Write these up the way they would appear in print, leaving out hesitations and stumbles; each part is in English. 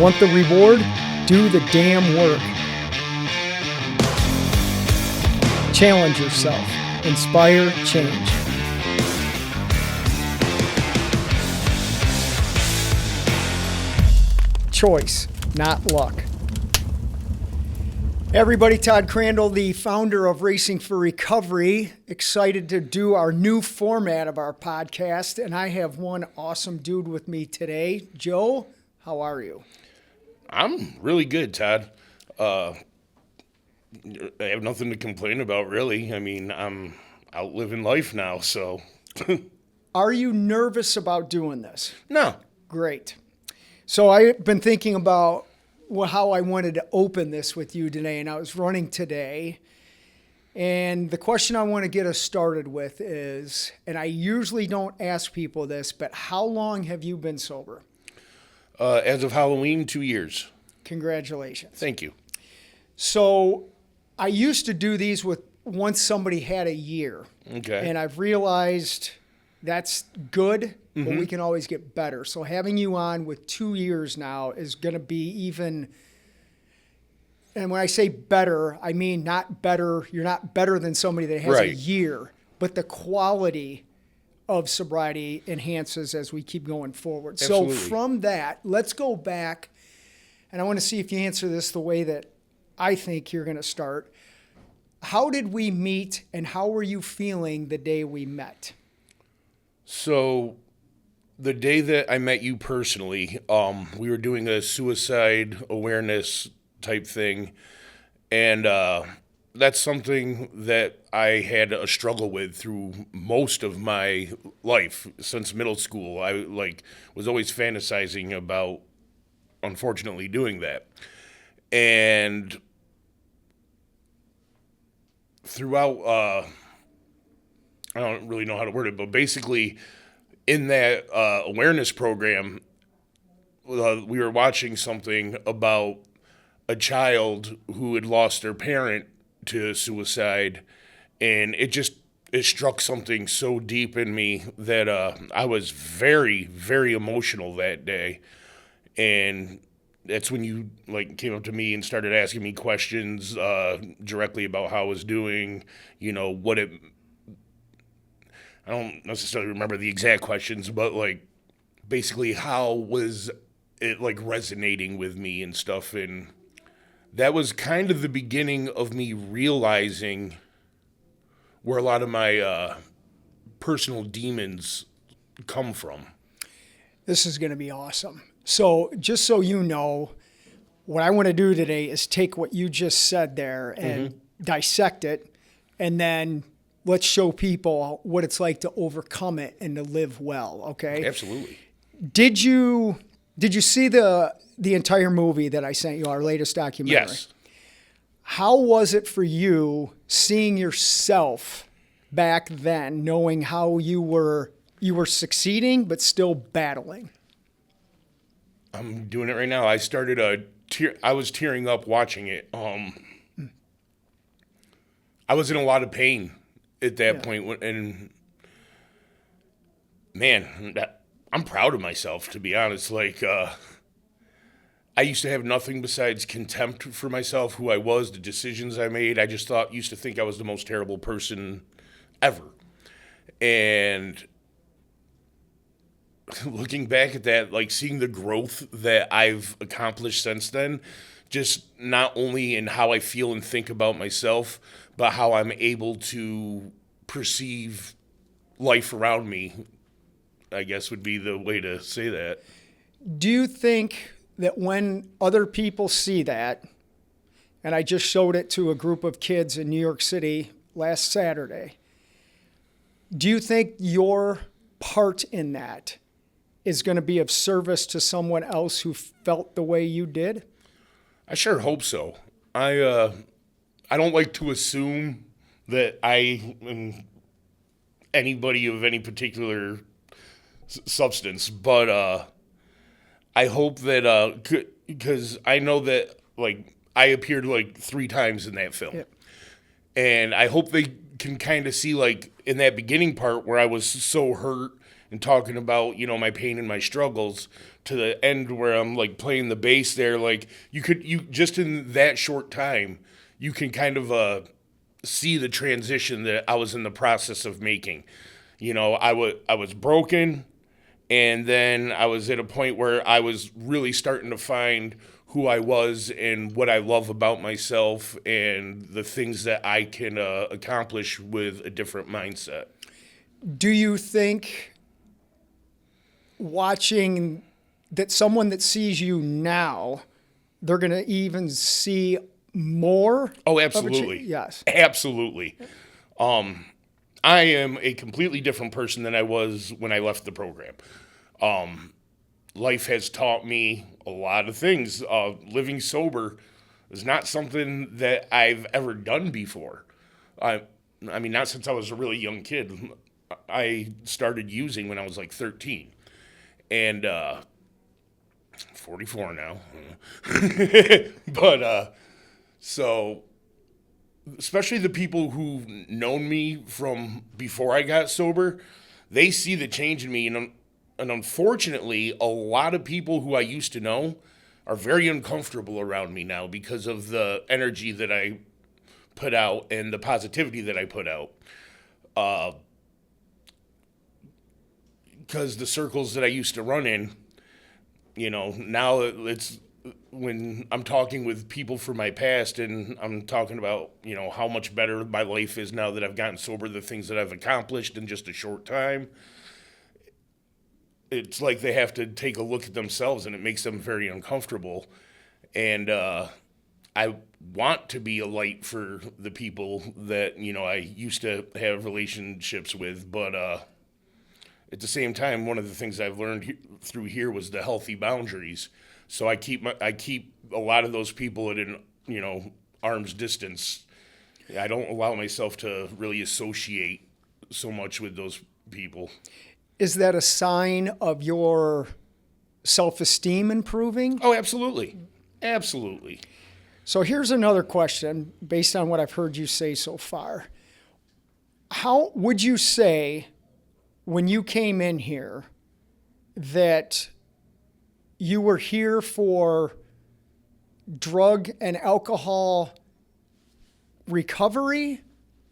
Want the reward? Do the damn work. Challenge yourself. Inspire change. Choice, not luck. Hey everybody, Todd Crandall, the founder of Racing for Recovery, excited to do our new format of our podcast, and I have one awesome dude with me today. Joe, how are you? I'm really good, Todd. I have nothing to complain about, really. I mean, I'm out living life now, so. Are you nervous about doing this? No. Great. So I've been thinking about how I wanted to open this with you today, and I was running today. And the question I want to get us started with is, and I usually don't ask people this, but how long have you been sober? As of Halloween, 2 years. Congratulations. Thank you. So I used to do these with once somebody had a year. Okay. And I've realized that's good, but we can always get better. So having you on with 2 years now is going to be even, and when I say better, I mean not better, you're not better than somebody that has a year, but the quality of sobriety enhances as we keep going forward. Absolutely. So from that, let's go back, and I want to see if you answer this the way that I think you're going to start. How did we meet, and how were you feeling the day we met? So, the day that I met you personally, we were doing a suicide awareness type thing, and that's something that I had a struggle with through most of my life since middle school. I was always fantasizing about, unfortunately, doing that. And throughout, I don't really know how to word it, but basically in that awareness program, we were watching something about a child who had lost their parent to suicide, and it struck something so deep in me that I was very, very emotional that day. And that's when you came up to me and started asking me questions directly about how I was doing, what it. I don't necessarily remember the exact questions, but basically how was it resonating with me and stuff. And that was kind of the beginning of me realizing where a lot of my personal demons come from. This is going to be awesome. So just so you know, what I want to do today is take what you just said there and dissect it, and then let's show people what it's like to overcome it and to live well, okay? Absolutely. Did you see the entire movie that I sent you, our latest documentary? Yes. How was it for you seeing yourself back then, knowing how you were succeeding but still battling? I'm doing it right now. I started I was tearing up watching it. I was in a lot of pain at that point, and man, I'm proud of myself, to be honest. I used to have nothing besides contempt for myself, who I was, the decisions I made. I just used to think I was the most terrible person ever. And looking back at that, seeing the growth that I've accomplished since then, just not only in how I feel and think about myself, but how I'm able to perceive life around me, I guess would be the way to say that. Do you think that when other people see that, and I just showed it to a group of kids in New York City last Saturday, do you think your part in that is going to be of service to someone else who felt the way you did? I sure hope so. I don't like to assume that I am anybody of any particular substance, but I hope that because I know that I appeared 3 times in that film. Yep. And I hope they can kind of see in that beginning part where I was so hurt and talking about, you know, my pain and my struggles, to the end where I'm like playing the bass there. Like you just in that short time, you can kind of see the transition that I was in the process of making. You know, I was broken, and then I was at a point where I was really starting to find who I was and what I love about myself and the things that I can accomplish with a different mindset. Do you think watching that someone that sees you now, they're going to even see more? Oh, of a absolutely. yes. Absolutely. I am a completely different person than I was when I left the program. Life has taught me a lot of things. Living sober is not something that I've ever done before. I mean, not since I was a really young kid. I started using when I was like 13. And 44 now. But so especially the people who've known me from before I got sober, they see the change in me. And unfortunately, a lot of people who I used to know are very uncomfortable around me now because of the energy that I put out and the positivity that I put out. Because the circles that I used to run in, you know, now it's when I'm talking with people from my past and I'm talking about, you know, how much better my life is now that I've gotten sober, the things that I've accomplished in just a short time. It's like they have to take a look at themselves, and it makes them very uncomfortable. And I want to be a light for the people that, you know, I used to have relationships with, but at the same time, one of the things I've learned through here was the healthy boundaries. So I keep a lot of those people at an, you know, arm's distance. I don't allow myself to really associate so much with those people. Is that a sign of your self-esteem improving? Oh, absolutely. Absolutely. So here's another question based on what I've heard you say so far. How would you say when you came in here that you were here for drug and alcohol recovery,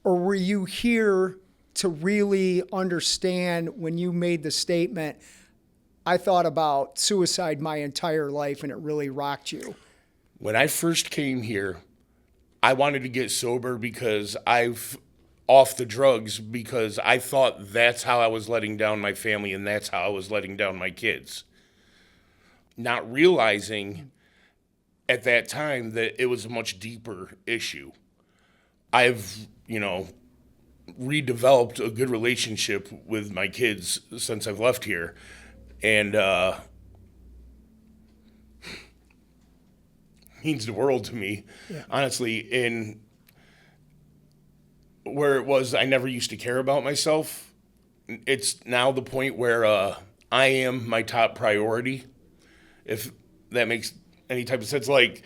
or were you here to really understand when you made the statement, I thought about suicide my entire life and it really rocked you? When I first came here, I wanted to get sober because I've off the drugs because I thought that's how I was letting down my family and that's how I was letting down my kids. Not realizing at that time that it was a much deeper issue. I've, you know, redeveloped a good relationship with my kids since I've left here. And means the world to me, honestly. In where it was, I never used to care about myself. It's now the point where I am my top priority, if that makes any type of sense. Like,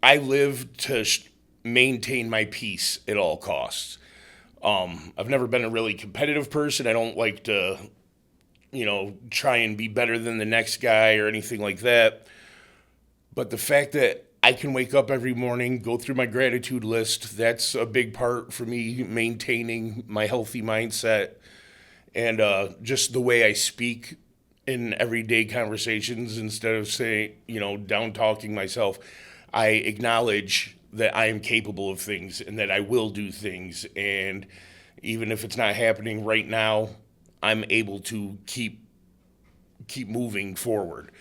I live to maintain my peace at all costs. I've never been a really competitive person. I don't like to, you know, try and be better than the next guy or anything like that. But the fact that I can wake up every morning, go through my gratitude list, that's a big part for me maintaining my healthy mindset and just the way I speak in everyday conversations instead of saying, you know, down talking myself. I acknowledge that I am capable of things and that I will do things. And even if it's not happening right now, I'm able to keep moving forward.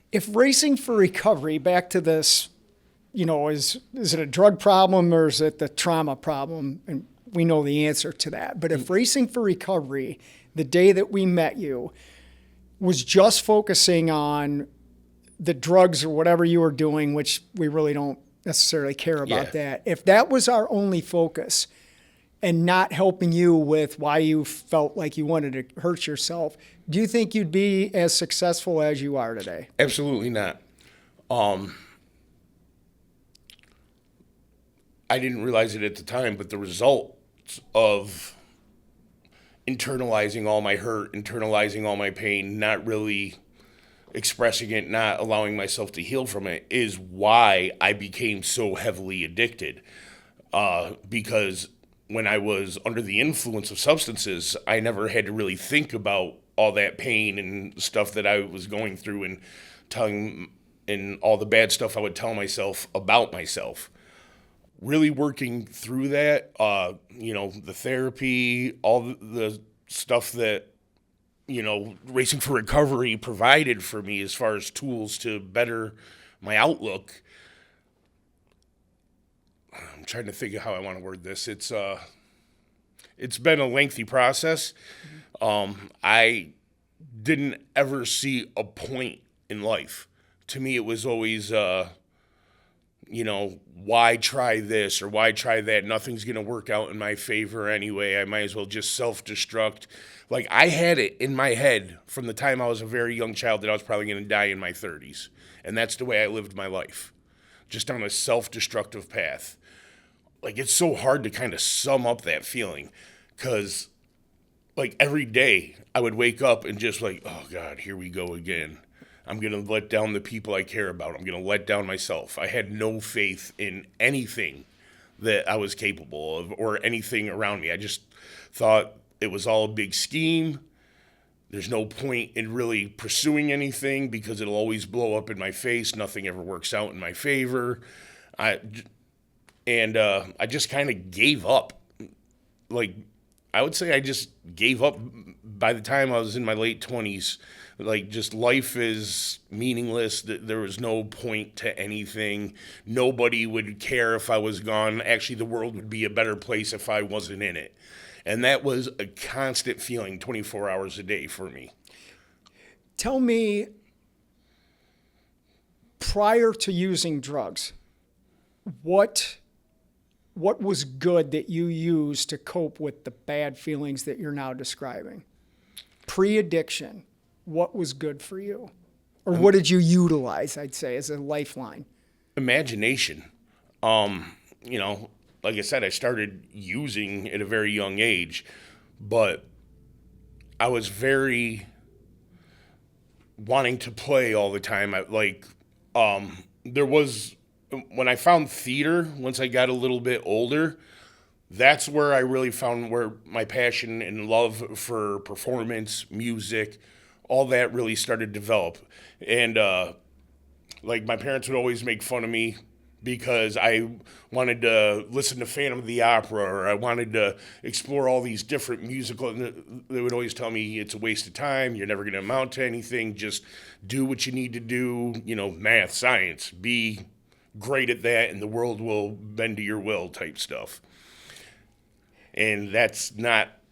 If racing for recovery, back to this, you know, is it a drug problem or is it the trauma problem? And we know the answer to that. But if racing for recovery, the day that we met you, was just focusing on the drugs or whatever you were doing, which we really don't necessarily care about that. If that was our only focus and not helping you with why you felt like you wanted to hurt yourself, do you think you'd be as successful as you are today? Absolutely not. I didn't realize it at the time, but the result of internalizing all my hurt, internalizing all my pain, not really expressing it, not allowing myself to heal from it, is why I became so heavily addicted. Because when I was under the influence of substances, I never had to really think about all that pain and stuff that I was going through and telling, and all the bad stuff I would tell myself about myself. Really working through that, the therapy, all the stuff that, Racing for Recovery provided for me as far as tools to better my outlook. I'm trying to think of how I want to word this. It's been a lengthy process. I didn't ever see a point in life. To me, it was always, why try this or why try that? Nothing's going to work out in my favor anyway. I might as well just self-destruct. Like, I had it in my head from the time I was a very young child that I was probably going to die in my 30s. And that's the way I lived my life, just on a self-destructive path. Like, it's so hard to kind of sum up that feeling because, like, every day I would wake up and just like, oh, God, here we go again. I'm going to let down the people I care about. I'm going to let down myself. I had no faith in anything that I was capable of or anything around me. I just thought it was all a big scheme. There's no point in really pursuing anything because it'll always blow up in my face. Nothing ever works out in my favor. I just kind of gave up. Like, I would say I just gave up by the time I was in my late 20s. Like, just life is meaningless. There was no point to anything. Nobody would care if I was gone. Actually, the world would be a better place if I wasn't in it. And that was a constant feeling 24 hours a day for me. Tell me, prior to using drugs, what was good that you used to cope with the bad feelings that you're now describing? Pre-addiction, what was good for you? Or what did you utilize, I'd say, as a lifeline? Imagination. Like I said, I started using at a very young age, but I was very wanting to play all the time. There was, when I found theater, once I got a little bit older, that's where I really found where my passion and love for performance, music, all that really started to develop. And my parents would always make fun of me because I wanted to listen to Phantom of the Opera, or I wanted to explore all these different musical. And they would always tell me it's a waste of time. You're never going to amount to anything. Just do what you need to do. Math, science, be great at that, and the world will bend to your will type stuff. And that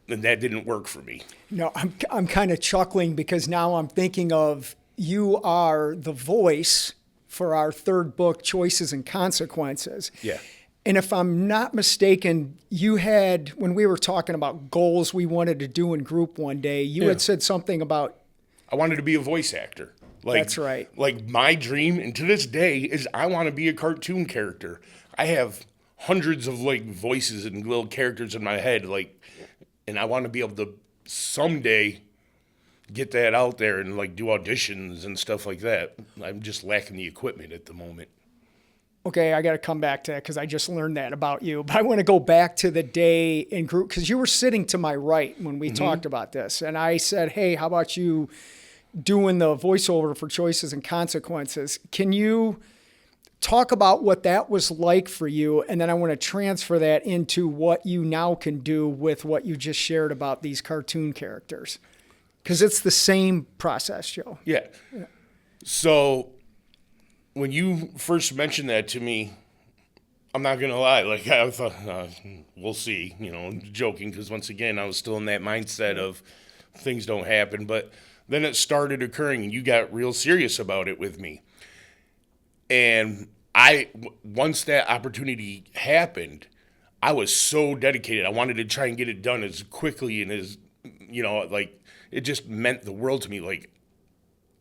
didn't work for me. No, I'm kind of chuckling because now I'm thinking of you are the voice for our third book, Choices and Consequences. Yeah. And if I'm not mistaken, you had, when we were talking about goals we wanted to do in group one day, you had said something about... I wanted to be a voice actor. That's right. Like, my dream, and to this day, is I want to be a cartoon character. I have hundreds of, voices and little characters in my head, and I want to be able to someday get that out there and do auditions and stuff like that. I'm just lacking the equipment at the moment. Okay, I got to come back to that because I just learned that about you. But I want to go back to the day in group because you were sitting to my right when we talked about this. And I said, hey, how about you doing the voiceover for Choices and Consequences? Can you talk about what that was like for you? And then I want to transfer that into what you now can do with what you just shared about these cartoon characters. Because it's the same process, Joe. Yeah. So when you first mentioned that to me, I'm not going to lie. I thought, we'll see, joking. Because once again, I was still in that mindset of things don't happen. But then it started occurring and you got real serious about it with me. And once that opportunity happened, I was so dedicated. I wanted to try and get it done as quickly and as, it just meant the world to me.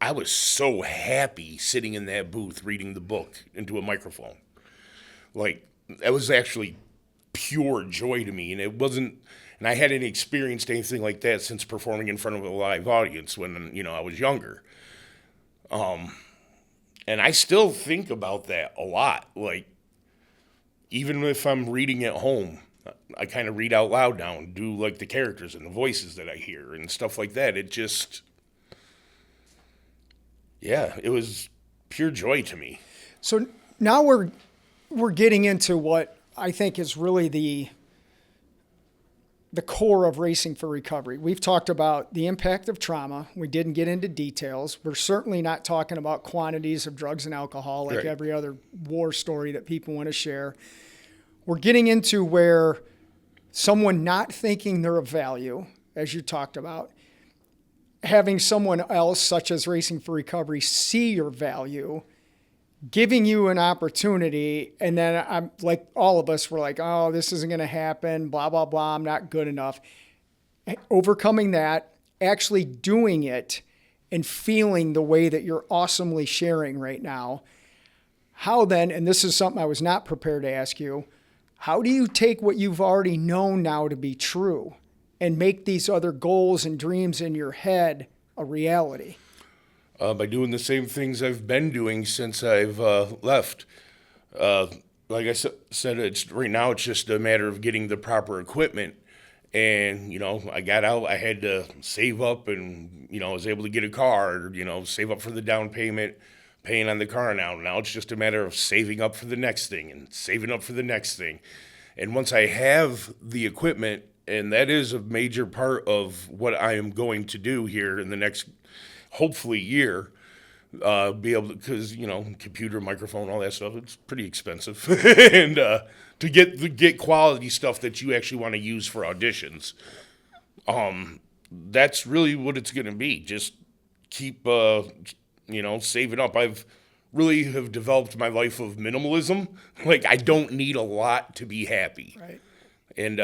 I was so happy sitting in that booth reading the book into a microphone. That was actually pure joy to me. And it wasn't, and I hadn't experienced anything like that since performing in front of a live audience when, I was younger. And I still think about that a lot. Like, even if I'm reading at home, I kind of read out loud now and do like the characters and the voices that I hear and stuff like that. It just, yeah, it was pure joy to me. So now we're getting into what I think is really the core of Racing for Recovery. We've talked about the impact of trauma. We didn't get into details. We're certainly not talking about quantities of drugs and alcohol like Right. every other war story that people want to share. We're getting into where someone not thinking they're of value, as you talked about, having someone else, such as Racing for Recovery, see your value, giving you an opportunity, and then I'm like all of us were like, oh, this isn't going to happen, blah, blah, blah, I'm not good enough. Overcoming that, actually doing it, and feeling the way that you're awesomely sharing right now. How then, and this is something I was not prepared to ask you, how do you take what you've already known now to be true and make these other goals and dreams in your head a reality? By doing the same things I've been doing since I've left. Like I said, right now it's just a matter of getting the proper equipment. And, I got out, I had to save up and, I was able to get a car, save up for the down payment, paying on the car now. Now it's just a matter of saving up for the next thing and saving up for the next thing. And once I have the equipment, and that is a major part of what I am going to do here in the next, hopefully, year, be able to, because, computer, microphone, all that stuff, it's pretty expensive. And to get quality stuff that you actually want to use for auditions, that's really what it's going to be. Just keep, saving up. I've really have developed my life of minimalism. Like, I don't need a lot to be happy. Right. And,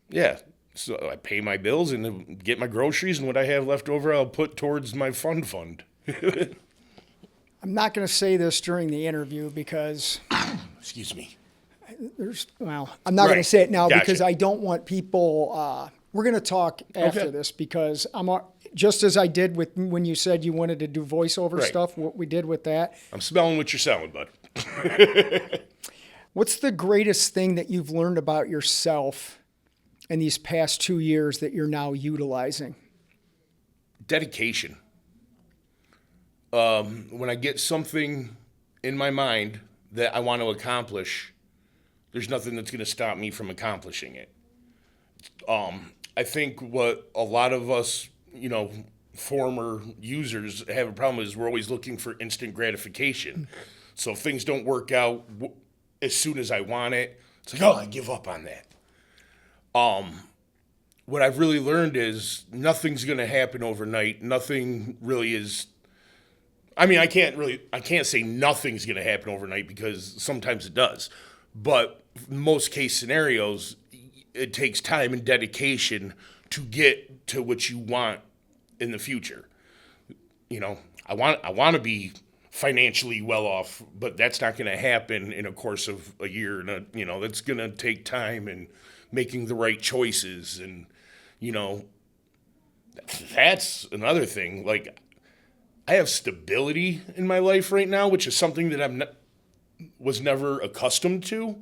yeah, so I pay my bills and get my groceries, and what I have left over, I'll put towards my fund. I'm not going to say this during the interview because Excuse me. I'm not going to Right. say it now Gotcha. because I don't want people, we're going to talk after Okay. this because just as I did with when you said you wanted to do voiceover Right. stuff, what we did with that. I'm smelling what you're selling, bud. What's the greatest thing that you've learned about yourself in these past 2 years that you're now utilizing? Dedication. When I get something in my mind that I want to accomplish, there's nothing that's going to stop me from accomplishing it. I think what a lot of us, former users have a problem is we're always looking for instant gratification. So if things don't work out as soon as I want it, it's like, oh, I give up on that. What I've really learned is nothing's going to happen overnight. Nothing really is. I mean, I can't say nothing's going to happen overnight because sometimes it does. But most case scenarios, it takes time and dedication to get to what you want in the future. I want to be financially well off, but that's not going to happen in a course of a year. And that's going to take time and making the right choices. And, that's another thing. Like, I have stability in my life right now, which is something that was never accustomed to.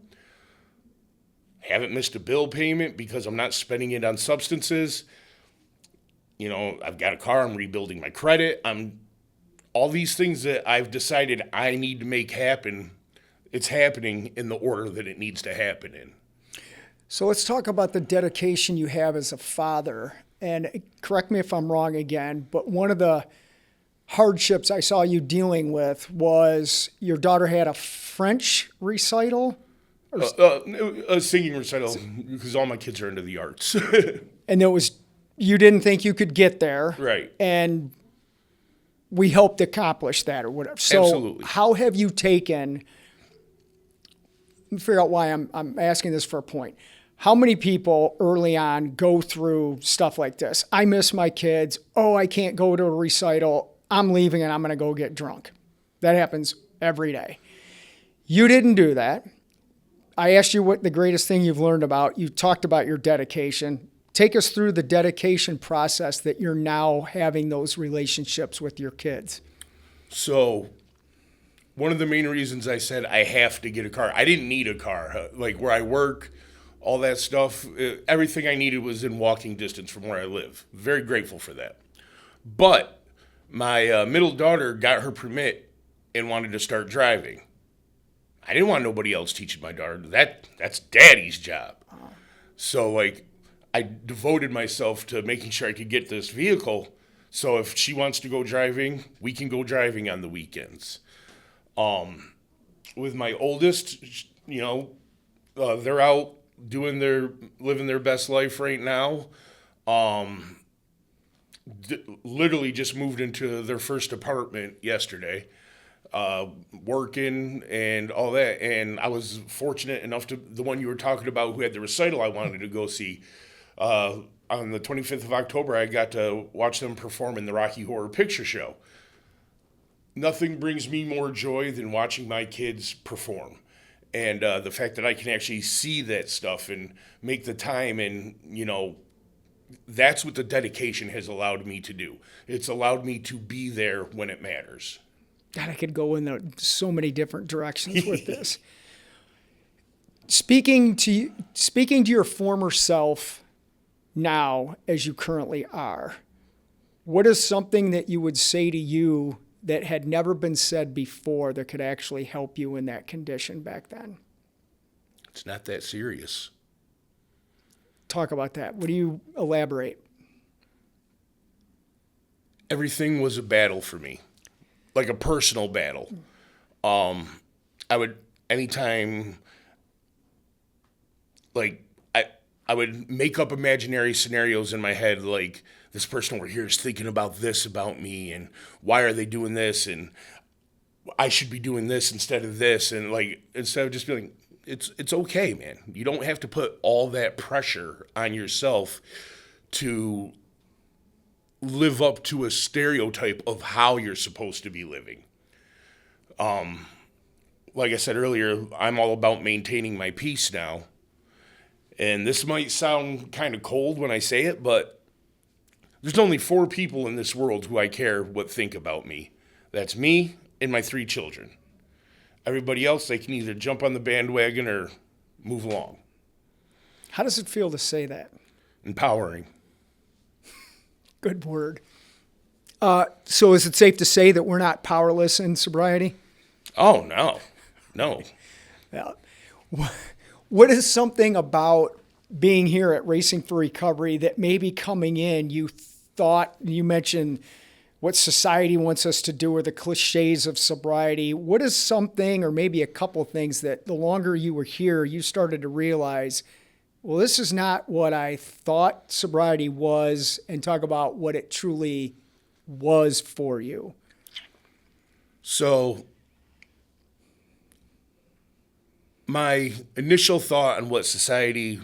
Haven't missed a bill payment because I'm not spending it on substances. I've got a car. I'm rebuilding my credit. All these things that I've decided I need to make happen. It's happening in the order that it needs to happen in. So let's talk about the dedication you have as a father. And correct me if I'm wrong again, but one of the hardships I saw you dealing with was your daughter had a French recital? A singing recital, because all my kids are into the arts. And you didn't think you could get there. Right. And we helped accomplish that or whatever. So Absolutely. how have you taken, let me figure out why I'm asking this for a point. How many people early on go through stuff like this? I miss my kids. Oh, I can't go to a recital. I'm leaving and I'm going to go get drunk. That happens every day. You didn't do that. I asked you what the greatest thing you've learned about. You talked about your dedication. Take us through the dedication process that you're now having those relationships with your kids. So one of the main reasons I said I have to get a car, I didn't need a car. Like where I work, all that stuff, everything I needed was in walking distance from where I live. Very grateful for that. But my middle daughter got her permit and wanted to start driving. I didn't want nobody else teaching my daughter. That's daddy's job. So like I devoted myself to making sure I could get this vehicle. So if she wants to go driving, we can go driving on the weekends. With my oldest, they're out living their best life right now. Literally just moved into their first apartment yesterday, working and all that. And I was fortunate enough the one you were talking about who had the recital I wanted to go see. On the 25th of October, I got to watch them perform in the Rocky Horror Picture Show. Nothing brings me more joy than watching my kids perform. And the fact that I can actually see that stuff and make the time and, that's what the dedication has allowed me to do. It's allowed me to be there when it matters. God, I could go in so many different directions with this. Speaking to your former self now as you currently are, what is something that you would say to you that had never been said before that could actually help you in that condition back then? It's not that serious. Talk about that. What do you elaborate? Everything was a battle for me, like a personal battle. I would, anytime, like, I would make up imaginary scenarios in my head, like, this person over here is thinking about this about me, and why are they doing this, and I should be doing this instead of this, and, like, instead of just being, it's okay, man. You don't have to put all that pressure on yourself to live up to a stereotype of how you're supposed to be living. Like I said earlier, I'm all about maintaining my peace now. And this might sound kind of cold when I say it, but there's only 4 people in this world who I care what think about me. That's me and my 3 children. Everybody else, they can either jump on the bandwagon or move along. How does it feel to say that? Empowering. Good word. So is it safe to say that we're not powerless in sobriety? Oh, no. No. Well, what is something about being here at Racing for Recovery that maybe coming in you mentioned what society wants us to do or the cliches of sobriety? What is something or maybe a couple things that the longer you were here, you started to realize, well, this is not what I thought sobriety was, and talk about what it truly was for you? So my initial thought on what society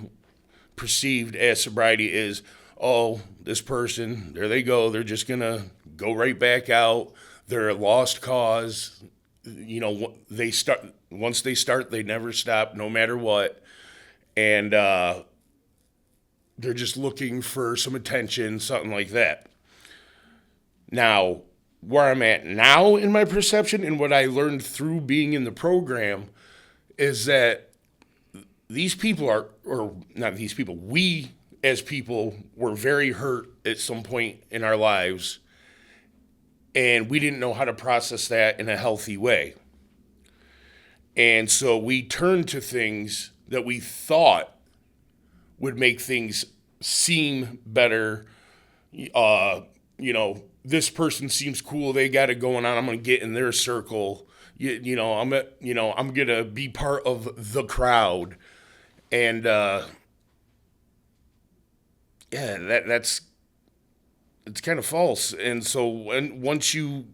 perceived as sobriety is, oh, this person, there they go. They're just going to go right back out. They're a lost cause. Once they start, they never stop, no matter what. And they're just looking for some attention, something like that. Now, where I'm at now in my perception and what I learned through being in the program is that these people we as people were very hurt at some point in our lives, and we didn't know how to process that in a healthy way. And so we turned to things that we thought would make things seem better. This person seems cool. They got it going on. I'm going to get in their circle. I'm going to be part of the crowd. And it's kind of false. And so once you've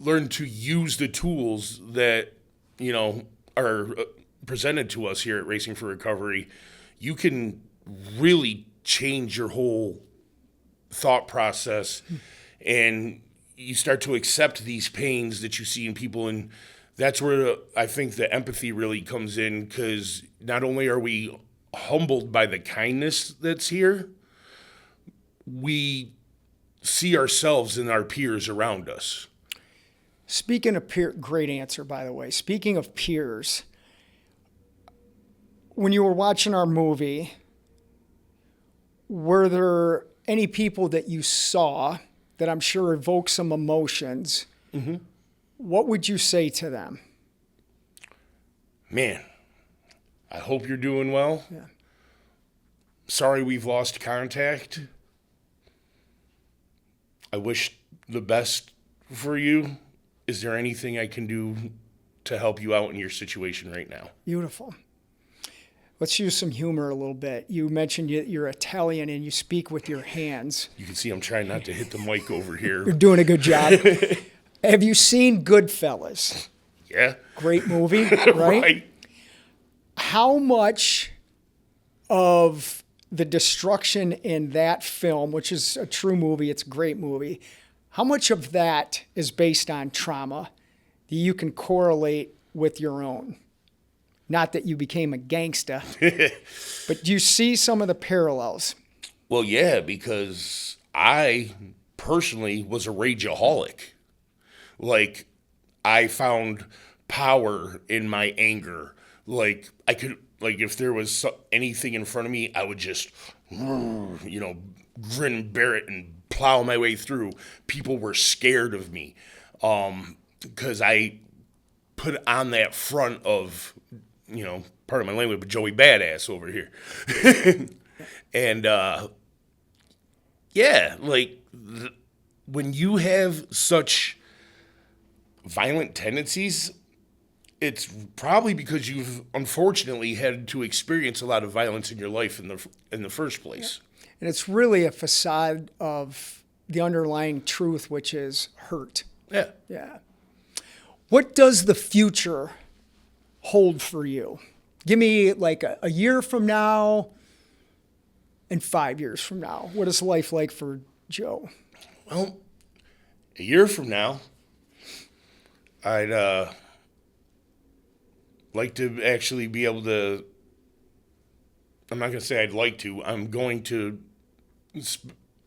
learned to use the tools that, are presented to us here at Racing for Recovery, you can really change your whole thought process, and you start to accept these pains that you see in people, and that's where I think the empathy really comes in, because not only are we humbled by the kindness that's here, we see ourselves in our peers around us. Speaking of peer, great answer, by the way. Speaking of peers, when you were watching our movie, were there any people that you saw that I'm sure evoked some emotions? Mm-hmm. What would you say to them? Man, I hope you're doing well. Yeah. Sorry we've lost contact. I wish the best for you. Is there anything I can do to help you out in your situation right now? Beautiful. Let's use some humor a little bit. You mentioned you're Italian and you speak with your hands. You can see I'm trying not to hit the mic over here. You're doing a good job. Have you seen Goodfellas? Yeah. Great movie, right? Right. How much of the destruction in that film, which is a true movie, it's a great movie, how much of that is based on trauma that you can correlate with your own? Not that you became a gangsta, but do you see some of the parallels? Well, yeah, because I personally was a rageaholic. Like, I found power in my anger. Like, I could, like, if there was anything in front of me, I would just, grin and bear it and plow my way through. People were scared of me because I put on that front of, pardon my language, but Joey Badass over here. And, when you have such violent tendencies, it's probably because you've unfortunately had to experience a lot of violence in your life in the first place. Yeah. And it's really a facade of the underlying truth, which is hurt. Yeah. Yeah. What does the future hold for you? Give me like a year from now and 5 years from now. What is life like for Joe? Well, a year from now, I'd like to actually be able to, I'm not going to say I'd like to, I'm going to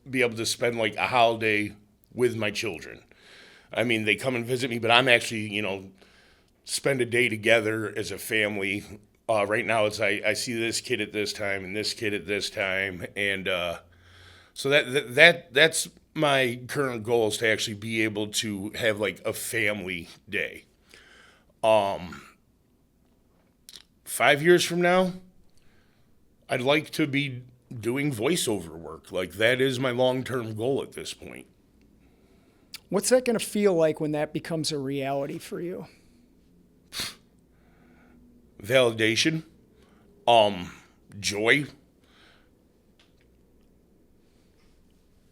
be able to spend like a holiday with my children. I mean, they come and visit me, but I'm actually, spend a day together as a family. Right now, I see this kid at this time and this kid at this time, and so that's my current goal, is to actually be able to have like a family day. 5 years from now, I'd like to be doing voiceover work. Like, that is my long-term goal at this point. What's that going to feel like when that becomes a reality for you? Validation, joy.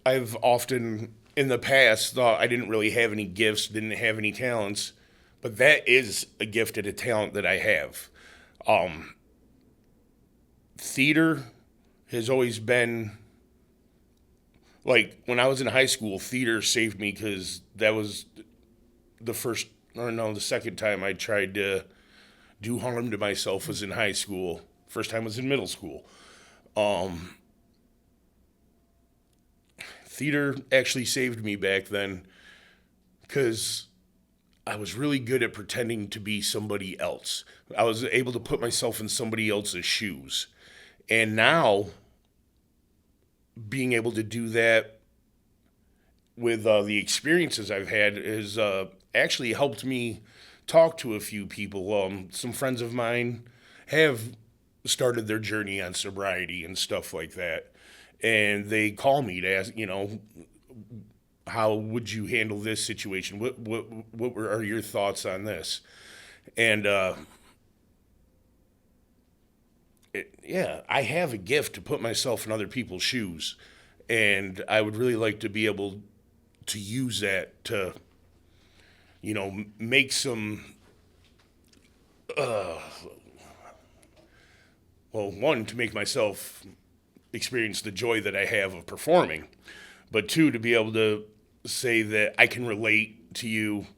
I've often in the past thought I didn't really have any gifts, didn't have any talents, but that is a gift and a talent that I have. Theater has always been, like, when I was in high school, theater saved me, because that was the second time I tried to do harm to myself was in high school. First time was in middle school. Theater actually saved me back then, because I was really good at pretending to be somebody else. I was able to put myself in somebody else's shoes. And now, being able to do that with the experiences I've had has actually helped me talk to a few people. Some friends of mine have started their journey on sobriety and stuff like that. And they call me to ask, how would you handle this situation? What are your thoughts on this? And I have a gift to put myself in other people's shoes, and I would really like to be able to use that to, make some. One, to make myself experience the joy that I have of performing, but two, to be able to say that I can relate to you.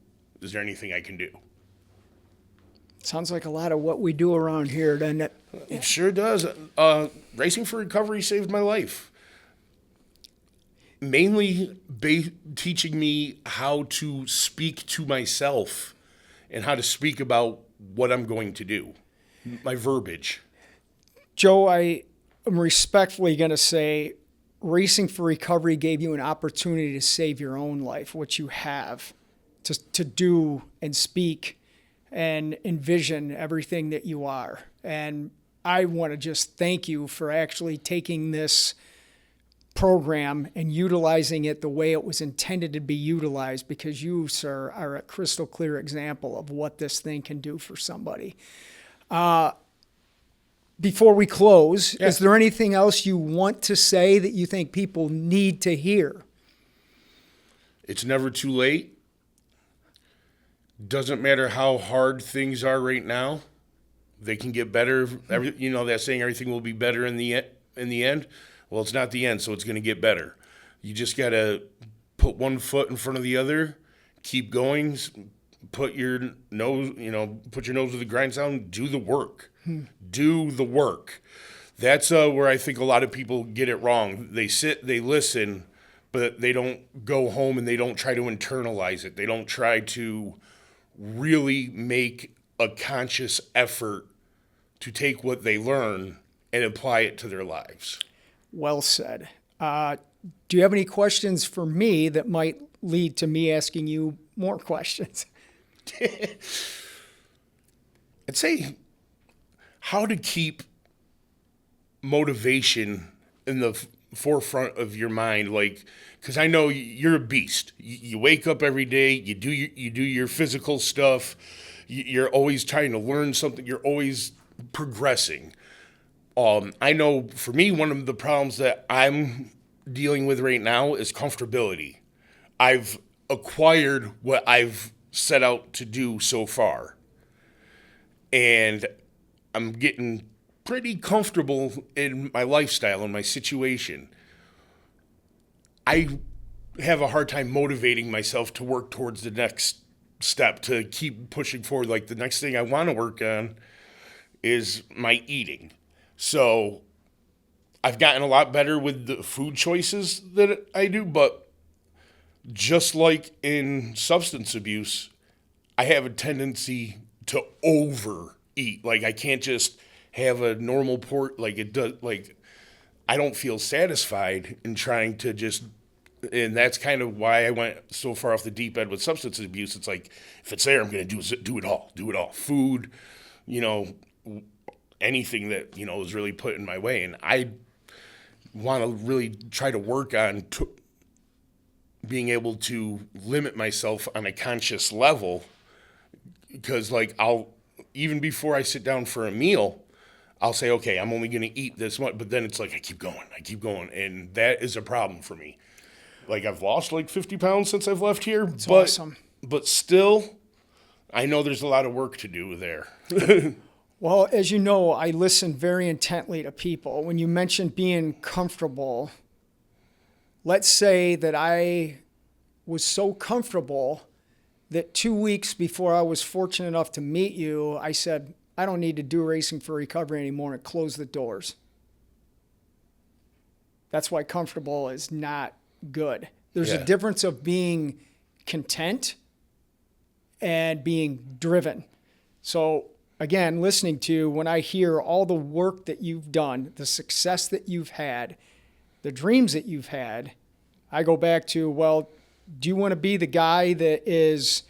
Is there anything I can do? Sounds like a lot of what we do around here, doesn't it? It sure does. Racing for Recovery saved my life. Mainly teaching me how to speak to myself and how to speak about what I'm going to do, my verbiage. Joe, I am respectfully going to say Racing for Recovery gave you an opportunity to save your own life, which you have, to do and speak and envision everything that you are. And I want to just thank you for actually taking this program and utilizing it the way it was intended to be utilized, because you, sir, are a crystal clear example of what this thing can do for somebody. Before we close, is there anything else you want to say that you think people need to hear? It's never too late. Doesn't matter how hard things are right now. They can get better. You know that saying, everything will be better in the end? Well, it's not the end, so it's going to get better. You just got to put one foot in front of the other, keep going, put your nose to the grindstone, do the work. Do the work. That's where I think a lot of people get it wrong. They sit, they listen, but they don't go home and they don't try to internalize it. They don't try to really make a conscious effort to take what they learn and apply it to their lives. Well said. Do you have any questions for me that might lead to me asking you more questions? I'd say how to keep motivation in the forefront of your mind, because I know you're a beast. You wake up every day, you do your physical stuff, you're always trying to learn something, you're always progressing. I know for me, one of the problems that I'm dealing with right now is comfortability. I've acquired what I've set out to do so far, and I'm getting pretty comfortable in my lifestyle and my situation. I have a hard time motivating myself to work towards the next step, to keep pushing forward. Like, the next thing I want to work on is my eating. So I've gotten a lot better with the food choices that I do, but just like in substance abuse, I have a tendency to overeat. Like, I can't just have a normal I don't feel satisfied in trying to just, and that's kind of why I went so far off the deep end with substance abuse. It's like, if it's there, I'm going to do it all. Food, anything that, is really put in my way. And I want to really try to work on being able to limit myself on a conscious level, because even before I sit down for a meal, I'll say, okay, I'm only going to eat this much, but then it's like, I keep going. And that is a problem for me. I've lost 50 pounds since I've left here. That's awesome. But still, I know there's a lot of work to do there. Well, as you know, I listen very intently to people. When you mentioned being comfortable, let's say that I was so comfortable that 2 weeks before I was fortunate enough to meet you, I said, I don't need to do Racing for Recovery anymore, and close the doors. That's why comfortable is not good. There's a difference of being content and being driven. So again, listening to you, when I hear all the work that you've done, the success that you've had, the dreams that you've had, I go back to, well, do you want to be the guy that is,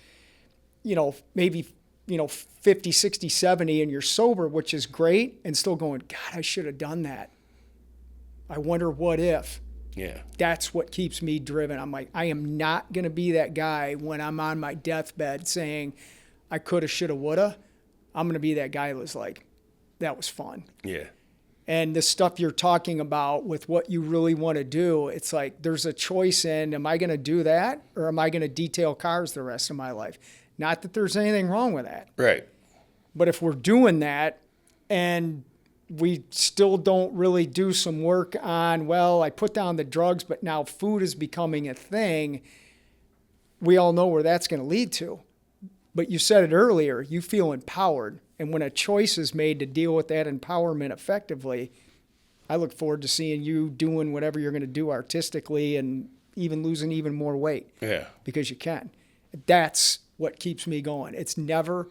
maybe, 50, 60, 70 and you're sober, which is great, and still going, God, I should have done that. I wonder what if. Yeah. That's what keeps me driven. I'm like, I am not going to be that guy when I'm on my deathbed saying, I coulda, shoulda, woulda. I'm going to be that guy that was like, that was fun. Yeah. And the stuff you're talking about with what you really want to do, it's like there's a choice in, am I going to do that, or am I going to detail cars the rest of my life? Not that there's anything wrong with that. Right. But if we're doing that and we still don't really do some work on, well, I put down the drugs, but now food is becoming a thing, we all know where that's going to lead to. But you said it earlier, you feel empowered. And when a choice is made to deal with that empowerment effectively, I look forward to seeing you doing whatever you're going to do artistically and even losing even more weight. Yeah. Because you can. That's what keeps me going. It's never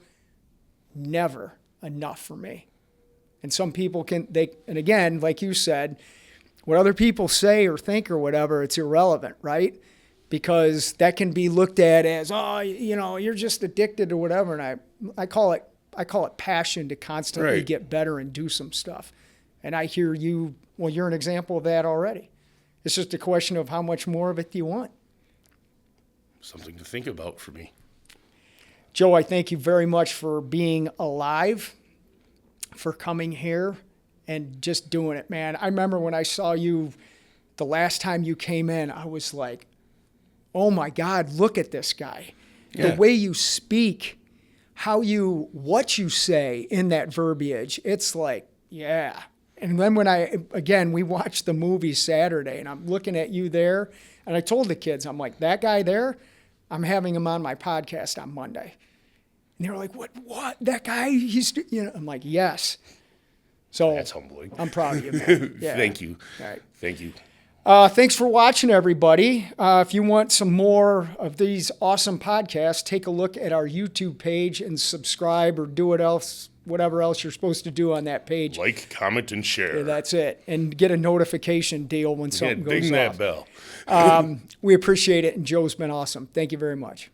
enough for me. And some people and again, like you said, what other people say or think or whatever, it's irrelevant, right? Because that can be looked at as, oh, you're just addicted or whatever. And I call it passion to constantly get better and do some stuff. And I hear you, well, you're an example of that already. It's just a question of how much more of it do you want? Something to think about for me. Joe, I thank you very much for being alive, for coming here and just doing it, man. I remember when I saw you the last time you came in, I was like, oh my God, look at this guy. Yeah. The way you speak, what you say in that verbiage, it's like, yeah. And then when we watched the movie Saturday and I'm looking at you there, and I told the kids, I'm like, that guy there, I'm having him on my podcast on Monday. And they were like, what? That guy, I'm like, yes. So That's humbling. I'm proud of you, man. Yeah. Thank you. All right. Thank you. Thanks for watching, everybody. If you want some more of these awesome podcasts, take a look at our YouTube page and subscribe or do whatever else you're supposed to do on that page. Like, comment, and share. Yeah, that's it. And get a notification deal when something goes ding off. that bell. We appreciate it, and Joe's been awesome. Thank you very much.